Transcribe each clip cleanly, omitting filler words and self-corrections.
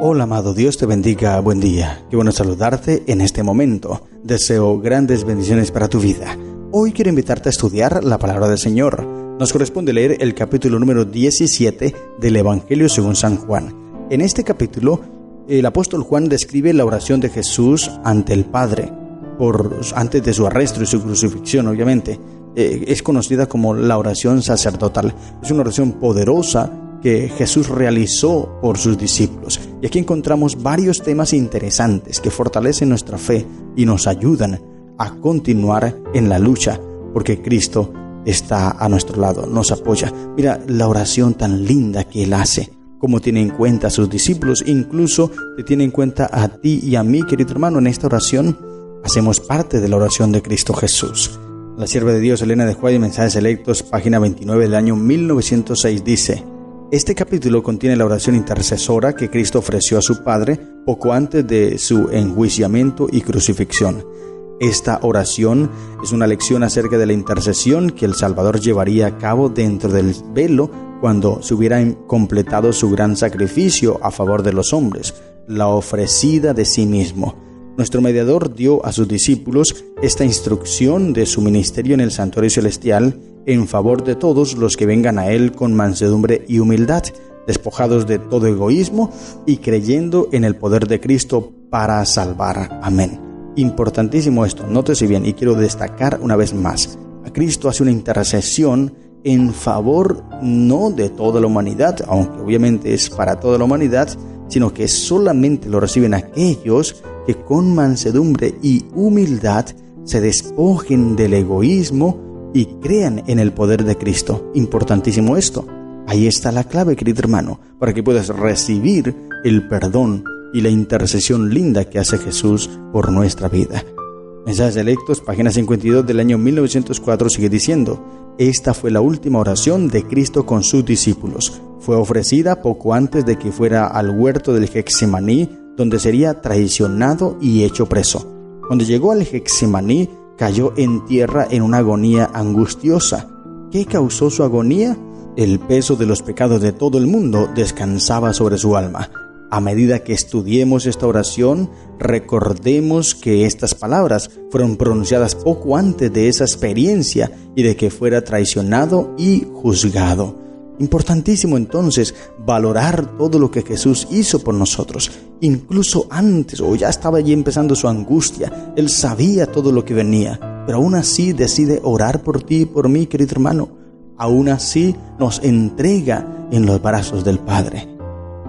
Hola amado, Dios te bendiga, buen día. Qué bueno saludarte en este momento. Deseo grandes bendiciones para tu vida. Hoy quiero invitarte a estudiar la palabra del Señor. Nos corresponde leer el capítulo número 17 del Evangelio según San Juan. En este capítulo, el apóstol Juan describe la oración de Jesús ante el Padre, antes de su arresto y su crucifixión, obviamente. Es conocida como la oración sacerdotal. Es una oración poderosa que Jesús realizó por sus discípulos. Y aquí encontramos varios temas interesantes que fortalecen nuestra fe y nos ayudan a continuar en la lucha, porque Cristo está a nuestro lado, nos apoya. Mira la oración tan linda que Él hace, cómo tiene en cuenta a sus discípulos, incluso te tiene en cuenta a ti y a mí, querido hermano. En esta oración hacemos parte de la oración de Cristo Jesús. La sierva de Dios, Elena de White, Mensajes Selectos, página 29 del año 1906, dice: este capítulo contiene la oración intercesora que Cristo ofreció a su Padre poco antes de su enjuiciamiento y crucifixión. Esta oración es una lección acerca de la intercesión que el Salvador llevaría a cabo dentro del velo cuando se hubiera completado su gran sacrificio a favor de los hombres, la ofrecida de sí mismo. Nuestro mediador dio a sus discípulos esta instrucción de su ministerio en el santuario celestial en favor de todos los que vengan a Él con mansedumbre y humildad, despojados de todo egoísmo y creyendo en el poder de Cristo para salvar. Amén. Importantísimo esto, nótese bien, y quiero destacar una vez más. A Cristo hace una intercesión en favor no de toda la humanidad, aunque obviamente es para toda la humanidad, sino que solamente lo reciben aquellos que con mansedumbre y humildad se despojen del egoísmo y crean en el poder de Cristo. Importantísimo esto. Ahí está la clave, querido hermano, para que puedas recibir el perdón y la intercesión linda que hace Jesús por nuestra vida. Mensajes Selectos, página 52 del año 1904, sigue diciendo: esta fue la última oración de Cristo con sus discípulos. Fue ofrecida poco antes de que fuera al huerto del Getsemaní, donde sería traicionado y hecho preso. Cuando llegó al Getsemaní, cayó en tierra en una agonía angustiosa. ¿Qué causó su agonía? El peso de los pecados de todo el mundo descansaba sobre su alma. A medida que estudiemos esta oración, recordemos que estas palabras fueron pronunciadas poco antes de esa experiencia y de que fuera traicionado y juzgado. Importantísimo entonces valorar todo lo que Jesús hizo por nosotros, incluso antes o ya estaba allí empezando su angustia. Él sabía todo lo que venía, pero aún así decide orar por ti y por mí, querido hermano. Aún así nos entrega en los brazos del Padre.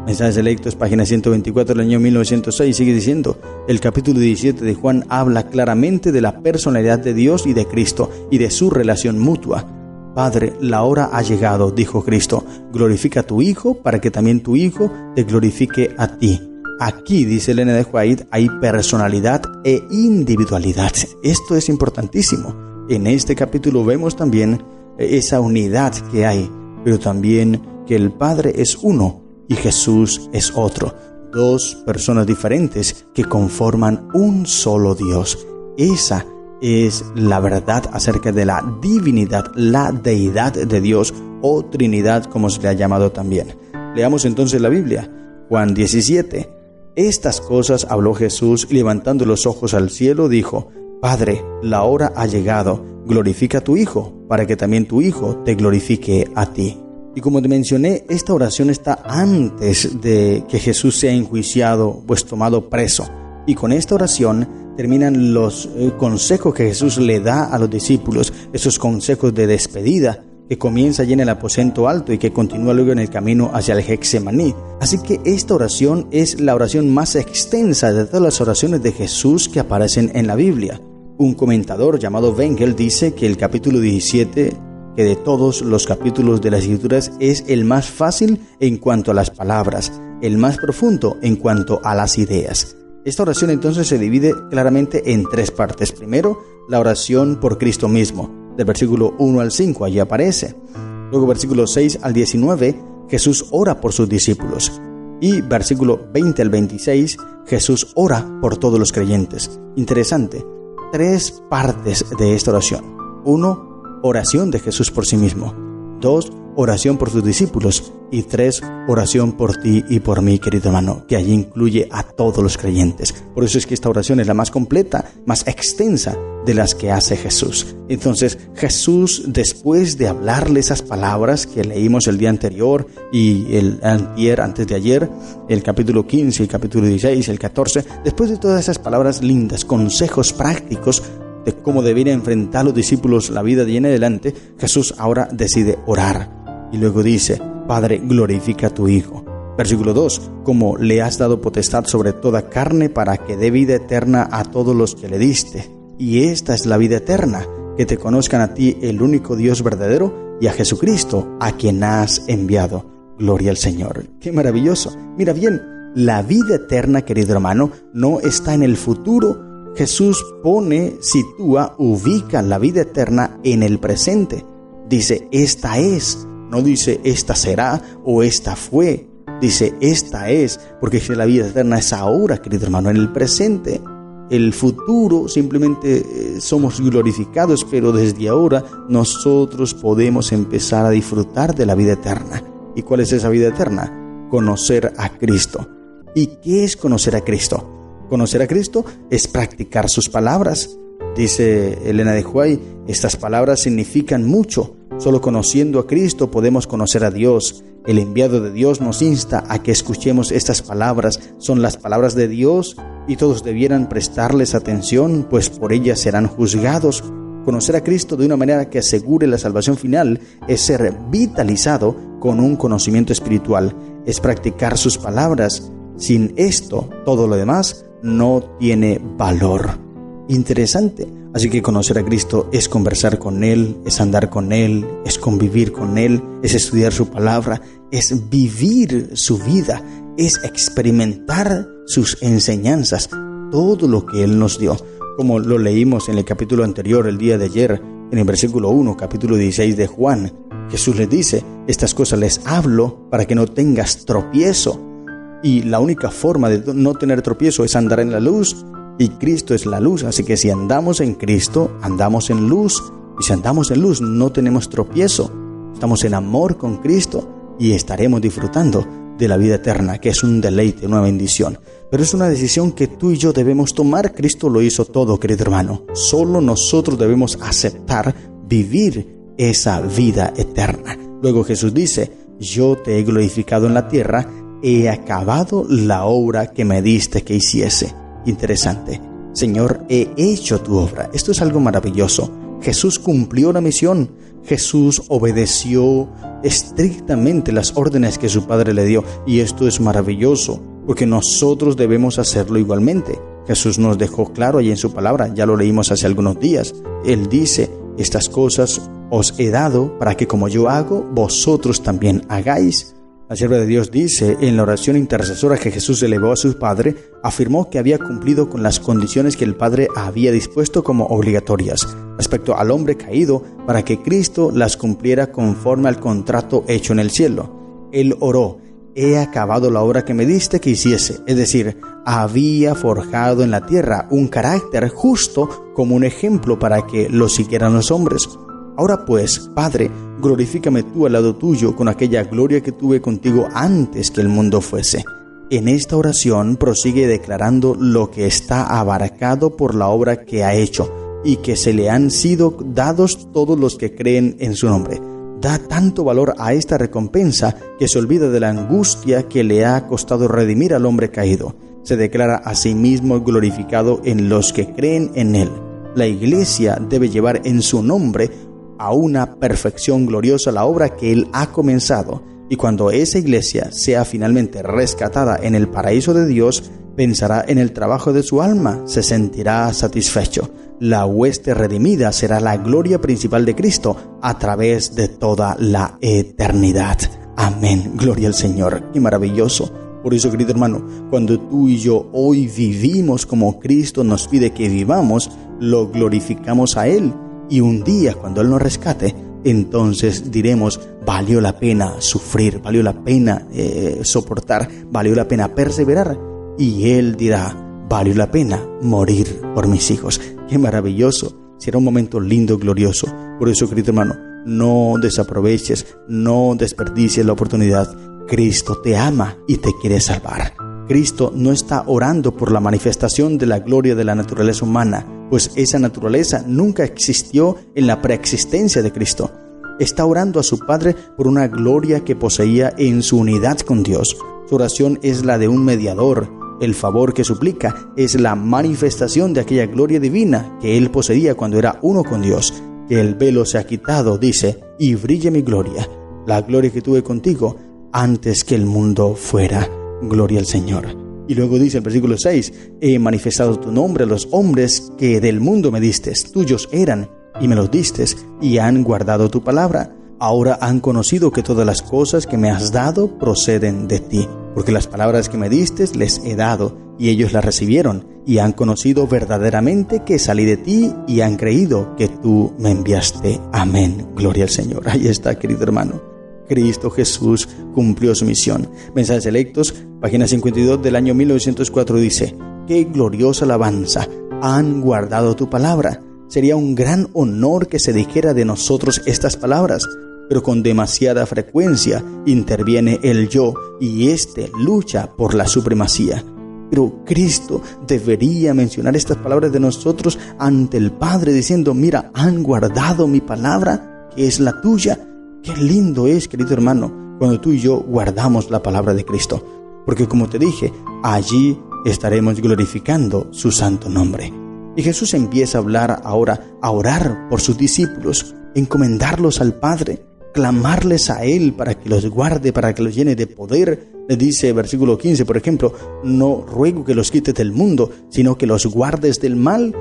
Mensajes Selectos, página 124 del año 1906, sigue diciendo: el capítulo 17 de Juan habla claramente de la personalidad de Dios y de Cristo y de su relación mutua. Padre, la hora ha llegado, dijo Cristo. Glorifica a tu Hijo para que también tu Hijo te glorifique a ti. Aquí, dice Elena de White, hay personalidad e individualidad. Esto es importantísimo. En este capítulo vemos también esa unidad que hay, pero también que el Padre es uno y Jesús es otro. Dos personas diferentes que conforman un solo Dios. Esa es la verdad acerca de la divinidad, la deidad de Dios o Trinidad, como se le ha llamado también. Leamos entonces la Biblia. Juan 17. Estas cosas habló Jesús y levantando los ojos al cielo dijo: Padre, la hora ha llegado, glorifica a tu Hijo, para que también tu Hijo te glorifique a ti. Y como te mencioné, esta oración está antes de que Jesús sea enjuiciado, pues tomado preso. Y con esta oración terminan los consejos que Jesús le da a los discípulos, esos consejos de despedida que comienza allí en el aposento alto y que continúa luego en el camino hacia el Getsemaní. Así que esta oración es la oración más extensa de todas las oraciones de Jesús que aparecen en la Biblia. Un comentador llamado Wengel dice que el capítulo 17, que de todos los capítulos de las Escrituras es el más fácil en cuanto a las palabras, el más profundo en cuanto a las ideas. Esta oración entonces se divide claramente en tres partes. Primero, la oración por Cristo mismo, del versículo 1 al 5, allí aparece. Luego, versículos 6 al 19, Jesús ora por sus discípulos. Y versículo 20 al 26, Jesús ora por todos los creyentes. Interesante, tres partes de esta oración. 1, oración de Jesús por sí mismo. 2, oración por sus discípulos. Y 3, oración por ti y por mí, querido hermano, que allí incluye a todos los creyentes. Por eso es que esta oración es la más completa, más extensa de las que hace Jesús. Entonces, Jesús, después de hablarle esas palabras que leímos el día anterior y antes de ayer, el capítulo 15, el capítulo 16, el 14, después de todas esas palabras lindas, consejos prácticos de cómo deberían enfrentar los discípulos la vida de ahí en adelante, Jesús ahora decide orar. Y luego dice: Padre, glorifica a tu Hijo. Versículo 2, como le has dado potestad sobre toda carne para que dé vida eterna a todos los que le diste. Y esta es la vida eterna, que te conozcan a ti, el único Dios verdadero, y a Jesucristo, a quien has enviado. Gloria al Señor. ¡Qué maravilloso! Mira bien, la vida eterna, querido hermano, no está en el futuro. Jesús sitúa, ubica la vida eterna en el presente. Dice, esta es. No dice, esta será o esta fue. Dice, esta es, porque la vida eterna es ahora, querido hermano, en el presente. El futuro simplemente somos glorificados, pero desde ahora nosotros podemos empezar a disfrutar de la vida eterna. ¿Y cuál es esa vida eterna? Conocer a Cristo. ¿Y qué es conocer a Cristo? Conocer a Cristo es practicar sus palabras. Dice Elena de White, estas palabras significan mucho. Solo conociendo a Cristo podemos conocer a Dios. El enviado de Dios nos insta a que escuchemos estas palabras. Son las palabras de Dios y todos debieran prestarles atención, pues por ellas serán juzgados. Conocer a Cristo de una manera que asegure la salvación final es ser vitalizado con un conocimiento espiritual. Es practicar sus palabras. Sin esto, todo lo demás no tiene valor. Interesante. Así que conocer a Cristo es conversar con Él, es andar con Él, es convivir con Él, es estudiar su palabra, es vivir su vida, es experimentar sus enseñanzas, todo lo que Él nos dio. Como lo leímos en el capítulo anterior, el día de ayer, en el versículo 1, capítulo 16 de Juan, Jesús les dice, estas cosas les hablo para que no tengas tropiezo. Y la única forma de no tener tropiezo es andar en la luz. Y Cristo es la luz, así que si andamos en Cristo, andamos en luz. Y si andamos en luz, no tenemos tropiezo. Estamos en amor con Cristo y estaremos disfrutando de la vida eterna, que es un deleite, una bendición. Pero es una decisión que tú y yo debemos tomar. Cristo lo hizo todo, querido hermano. Solo nosotros debemos aceptar vivir esa vida eterna. Luego Jesús dice, yo te he glorificado en la tierra, he acabado la obra que me diste que hiciese. Interesante. Señor, he hecho tu obra. Esto es algo maravilloso. Jesús cumplió la misión. Jesús obedeció estrictamente las órdenes que su Padre le dio. Y esto es maravilloso, porque nosotros debemos hacerlo igualmente. Jesús nos dejó claro ahí en su palabra, ya lo leímos hace algunos días. Él dice, estas cosas os he dado para que como yo hago, vosotros también hagáis. La sierva de Dios dice, en la oración intercesora que Jesús elevó a su Padre, afirmó que había cumplido con las condiciones que el Padre había dispuesto como obligatorias respecto al hombre caído, para que Cristo las cumpliera conforme al contrato hecho en el cielo. Él oró, he acabado la obra que me diste que hiciese, es decir, había forjado en la tierra un carácter justo como un ejemplo para que lo siguieran los hombres. Ahora pues, Padre, glorifícame tú al lado tuyo con aquella gloria que tuve contigo antes que el mundo fuese. En esta oración prosigue declarando lo que está abarcado por la obra que ha hecho y que se le han sido dados todos los que creen en su nombre. Da tanto valor a esta recompensa que se olvida de la angustia que le ha costado redimir al hombre caído. Se declara a sí mismo glorificado en los que creen en él. La iglesia debe llevar en su nombre a una perfección gloriosa la obra que Él ha comenzado, y cuando esa iglesia sea finalmente rescatada en el paraíso de Dios, pensará en el trabajo de su alma, se sentirá satisfecho. La hueste redimida será la gloria principal de Cristo a través de toda la eternidad. Amén. Gloria al Señor. Qué maravilloso. Por eso, querido hermano, cuando tú y yo hoy vivimos como Cristo nos pide que vivamos, lo glorificamos a Él. Y un día, cuando Él nos rescate, entonces diremos, valió la pena sufrir, valió la pena soportar, valió la pena perseverar. Y Él dirá, valió la pena morir por mis hijos. ¡Qué maravilloso! Será un momento lindo, glorioso. Por eso, querido hermano, no desaproveches, no desperdicies la oportunidad. Cristo te ama y te quiere salvar. Cristo no está orando por la manifestación de la gloria de la naturaleza humana, pues esa naturaleza nunca existió en la preexistencia de Cristo. Está orando a su Padre por una gloria que poseía en su unidad con Dios. Su oración es la de un mediador. El favor que suplica es la manifestación de aquella gloria divina que él poseía cuando era uno con Dios. Que el velo se ha quitado, dice, y brille mi gloria, la gloria que tuve contigo antes que el mundo fuera. Gloria al Señor. Y luego dice el versículo 6, he manifestado tu nombre a los hombres que del mundo me distes, tuyos eran, y me los distes, y han guardado tu palabra. Ahora han conocido que todas las cosas que me has dado proceden de ti, porque las palabras que me distes les he dado, y ellos las recibieron, y han conocido verdaderamente que salí de ti, y han creído que tú me enviaste. Amén. Gloria al Señor. Ahí está, querido hermano. Cristo Jesús cumplió su misión. Mensajes Selectos, página 52 del año 1904 dice, qué gloriosa alabanza, han guardado tu palabra. Sería un gran honor que se dijera de nosotros estas palabras, pero con demasiada frecuencia interviene el yo y éste lucha por la supremacía. Pero Cristo debería mencionar estas palabras de nosotros ante el Padre diciendo, mira, han guardado mi palabra, que es la tuya. Qué lindo es, querido hermano, cuando tú y yo guardamos la palabra de Cristo, porque como te dije, allí estaremos glorificando su santo nombre. Y Jesús empieza a hablar ahora, a orar por sus discípulos, encomendarlos al Padre, clamarles a Él para que los guarde, para que los llene de poder. Le dice versículo 15, por ejemplo, no ruego que los quites del mundo, sino que los guardes del mal.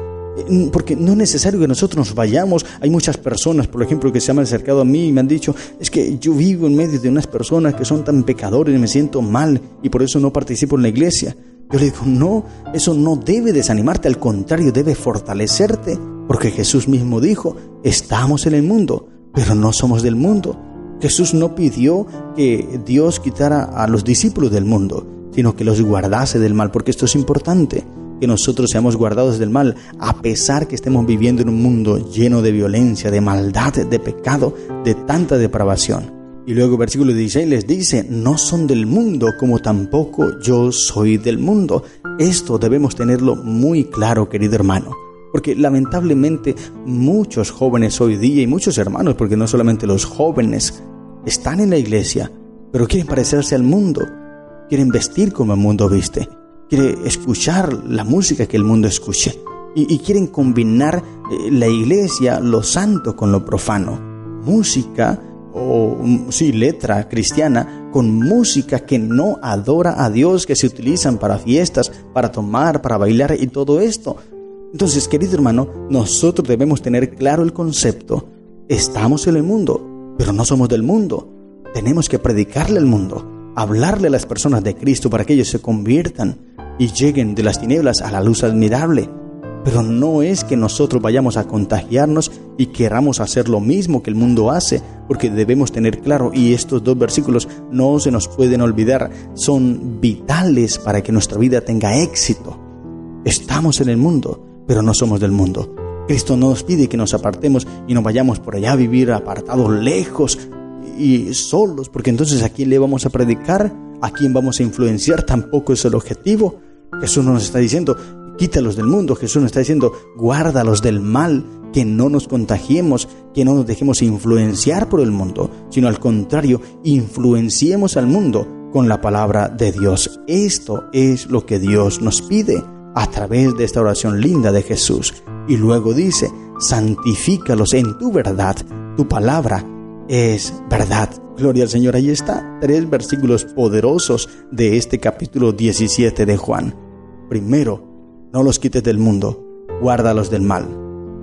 Porque no es necesario que nosotros nos vayamos. Hay muchas personas, por ejemplo, que se han acercado a mí y me han dicho, es que yo vivo en medio de unas personas que son tan pecadores y me siento mal y por eso no participo en la iglesia. Yo le digo, no, eso no debe desanimarte, al contrario, debe fortalecerte, porque Jesús mismo dijo, estamos en el mundo, pero no somos del mundo. Jesús no pidió que Dios quitara a los discípulos del mundo, sino que los guardase del mal, porque esto es importante, que nosotros seamos guardados del mal, a pesar que estemos viviendo en un mundo lleno de violencia, de maldad, de pecado, de tanta depravación. Y luego versículo 16 les dice, no son del mundo, como tampoco yo soy del mundo. Esto debemos tenerlo muy claro, querido hermano, porque lamentablemente muchos jóvenes hoy día y muchos hermanos, porque no solamente los jóvenes, están en la iglesia, pero quieren parecerse al mundo, quieren vestir como el mundo viste, quieren escuchar la música que el mundo escuche y quieren combinar la iglesia, lo santo con lo profano, música letra cristiana con música que no adora a Dios, que se utilizan para fiestas, para tomar, para bailar y todo esto. Entonces, querido hermano, nosotros debemos tener claro el concepto. Estamos en el mundo, pero no somos del mundo. Tenemos que predicarle al mundo, hablarle a las personas de Cristo para que ellos se conviertan y lleguen de las tinieblas a la luz admirable. Pero no es que nosotros vayamos a contagiarnos y queramos hacer lo mismo que el mundo hace, porque debemos tener claro, y estos dos versículos no se nos pueden olvidar, son vitales para que nuestra vida tenga éxito. Estamos en el mundo, pero no somos del mundo. Cristo no nos pide que nos apartemos y nos vayamos por allá a vivir apartados, lejos y solos, porque entonces ¿a quién le vamos a predicar? ¿A quién vamos a influenciar? Tampoco es el objetivo. Jesús nos está diciendo, quítalos del mundo. Jesús nos está diciendo, guárdalos del mal, que no nos contagiemos, que no nos dejemos influenciar por el mundo, sino al contrario, influenciemos al mundo con la palabra de Dios. Esto es lo que Dios nos pide a través de esta oración linda de Jesús. Y luego dice, santifícalos en tu verdad, tu palabra es verdad. Gloria al Señor. Ahí está, 3 versículos poderosos de este capítulo 17 de Juan. Primero, no los quites del mundo, guárdalos del mal.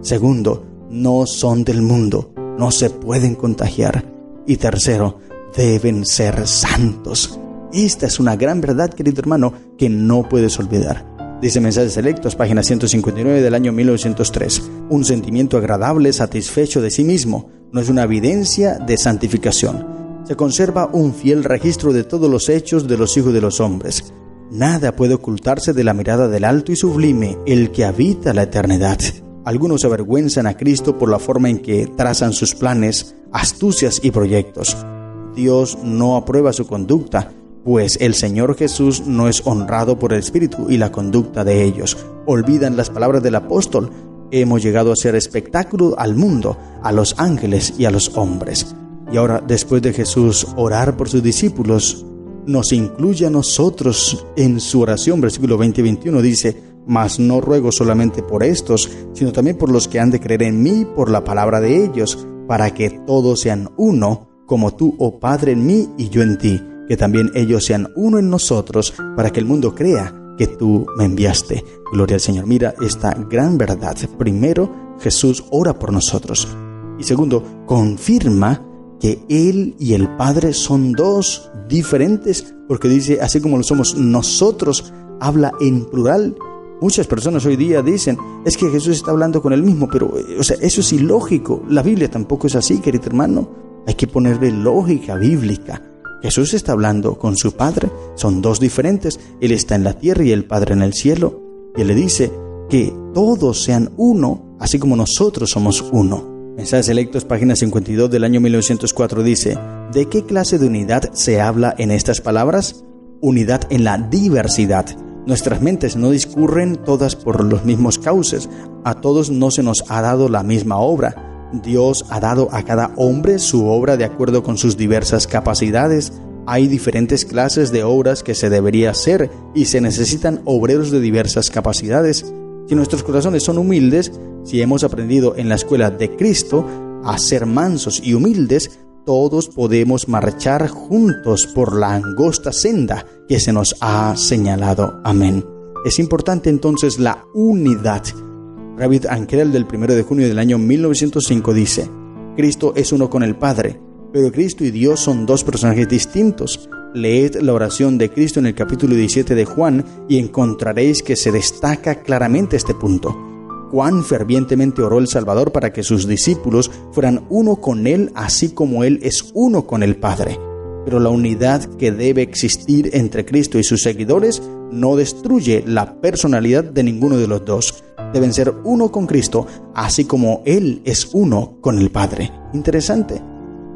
Segundo, no son del mundo, no se pueden contagiar. Y tercero, deben ser santos. Esta es una gran verdad, querido hermano, que no puedes olvidar. Dice Mensajes Selectos, página 159 del año 1903. Un sentimiento agradable, satisfecho de sí mismo, no es una evidencia de santificación. Se conserva un fiel registro de todos los hechos de los hijos de los hombres. Nada puede ocultarse de la mirada del alto y sublime, el que habita la eternidad. Algunos avergüenzan a Cristo por la forma en que trazan sus planes, astucias y proyectos. Dios no aprueba su conducta, pues el Señor Jesús no es honrado por el Espíritu y la conducta de ellos. Olvidan las palabras del apóstol: hemos llegado a ser espectáculo al mundo, a los ángeles y a los hombres. Y ahora, después de Jesús orar por sus discípulos, nos incluye a nosotros en su oración. Versículo 20 y 21 dice: mas no ruego solamente por estos, sino también por los que han de creer en mí por la palabra de ellos, para que todos sean uno, como tú, oh Padre, en mí y yo en ti, que también ellos sean uno en nosotros, para que el mundo crea que tú me enviaste. Gloria al Señor. Mira esta gran verdad. Primero, Jesús ora por nosotros. Y segundo, confirma que Él y el Padre son dos diferentes, porque dice, así como lo somos nosotros, habla en plural. Muchas personas hoy día dicen, es que Jesús está hablando con Él mismo, pero eso es ilógico. La Biblia tampoco es así, querido hermano. Hay que ponerle lógica bíblica. Jesús está hablando con su Padre, son dos diferentes. Él está en la tierra y el Padre en el cielo. Y Él le dice que todos sean uno, así como nosotros somos uno. Mensajes Selectos, página 52 del año 1904 dice: ¿de qué clase de unidad se habla en estas palabras? Unidad en la diversidad. Nuestras mentes no discurren todas por los mismos cauces. A todos no se nos ha dado la misma obra. Dios ha dado a cada hombre su obra de acuerdo con sus diversas capacidades. Hay diferentes clases de obras que se debería hacer y se necesitan obreros de diversas capacidades. Si nuestros corazones son humildes, si hemos aprendido en la escuela de Cristo a ser mansos y humildes, todos podemos marchar juntos por la angosta senda que se nos ha señalado. Amén. Es importante entonces la unidad. David Ankerel, del 1 de junio del año 1905, dice: Cristo es uno con el Padre, pero Cristo y Dios son dos personajes distintos. Leed la oración de Cristo en el capítulo 17 de Juan y encontraréis que se destaca claramente este punto. Cuán fervientemente oró el Salvador para que sus discípulos fueran uno con Él, así como Él es uno con el Padre. Pero la unidad que debe existir entre Cristo y sus seguidores no destruye la personalidad de ninguno de los dos. Deben ser uno con Cristo, así como Él es uno con el Padre. Interesante.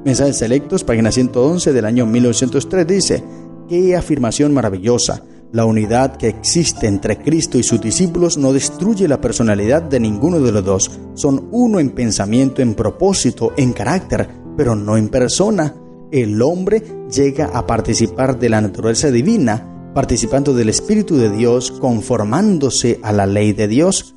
Mensajes Selectos, página 111 del año 1903 dice: ¡qué afirmación maravillosa! La unidad que existe entre Cristo y sus discípulos no destruye la personalidad de ninguno de los dos. Son uno en pensamiento, en propósito, en carácter, pero no en persona. El hombre llega a participar de la naturaleza divina, participando del Espíritu de Dios, conformándose a la ley de Dios.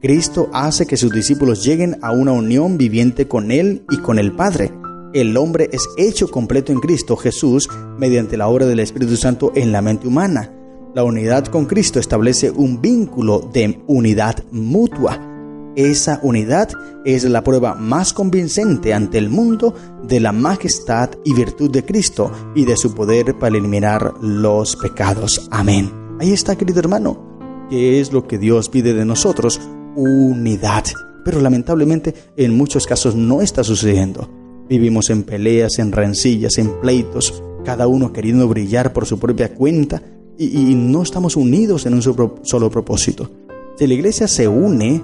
Cristo hace que sus discípulos lleguen a una unión viviente con Él y con el Padre. El hombre es hecho completo en Cristo Jesús mediante la obra del Espíritu Santo en la mente humana. La unidad con Cristo establece un vínculo de unidad mutua. Esa unidad es la prueba más convincente ante el mundo de la majestad y virtud de Cristo y de su poder para eliminar los pecados. Amén. Ahí está, querido hermano. ¿Qué es lo que Dios pide de nosotros? Unidad. Pero lamentablemente en muchos casos no está sucediendo. Vivimos en peleas, en rencillas, en pleitos, cada uno queriendo brillar por su propia cuenta y no estamos unidos en un solo propósito. Si la iglesia se une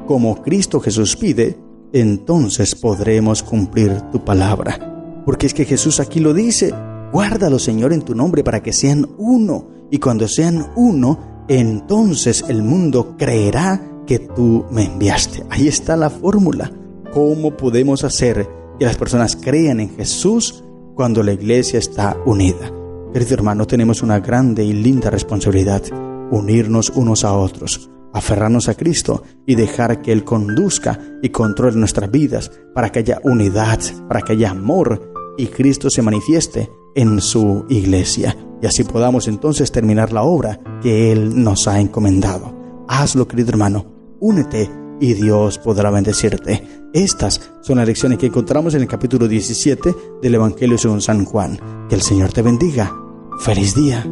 como Cristo Jesús pide, entonces podremos cumplir tu palabra. Porque es que Jesús aquí lo dice: guárdalo, Señor, en tu nombre para que sean uno. Y cuando sean uno, entonces el mundo creerá que tú me enviaste. Ahí está la fórmula. ¿Cómo podemos hacer que las personas crean en Jesús cuando la iglesia está unida? Querido hermano, tenemos una grande y linda responsabilidad: unirnos unos a otros, aferrarnos a Cristo y dejar que Él conduzca y controle nuestras vidas para que haya unidad, para que haya amor y Cristo se manifieste en su iglesia. Y así podamos entonces terminar la obra que Él nos ha encomendado. Hazlo, querido hermano, únete y Dios podrá bendecirte. Estas son las lecciones que encontramos en el capítulo 17 del Evangelio según San Juan. Que el Señor te bendiga. ¡Feliz día!